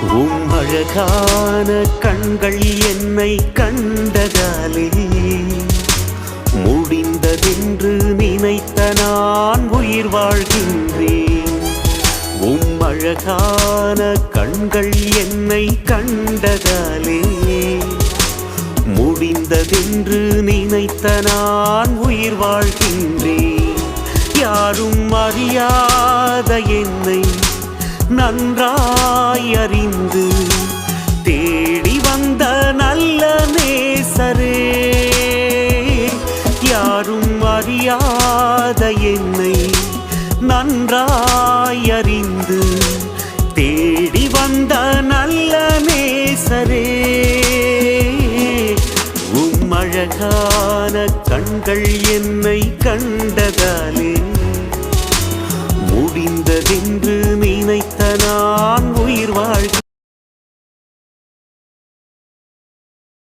அழகான கண்கள் என்னை கண்டதாலே முடிந்ததென்று நினைத்த நான் உயிர் வாழ்கின்றேன். அழகான கண்கள் என்னை கண்டதாலே முடிந்ததென்று நினைத்த நான் உயிர் வாழ்கின்றேன். யாரும் அறியாத என்னை நன்றாய் அறிந்து தேடி வந்த நல்ல நேசரே, யாரும் அறியாத என்னை நன்றாய் அறிந்து தேடி வந்த நல்ல நேசரே, அழகான கண்கள்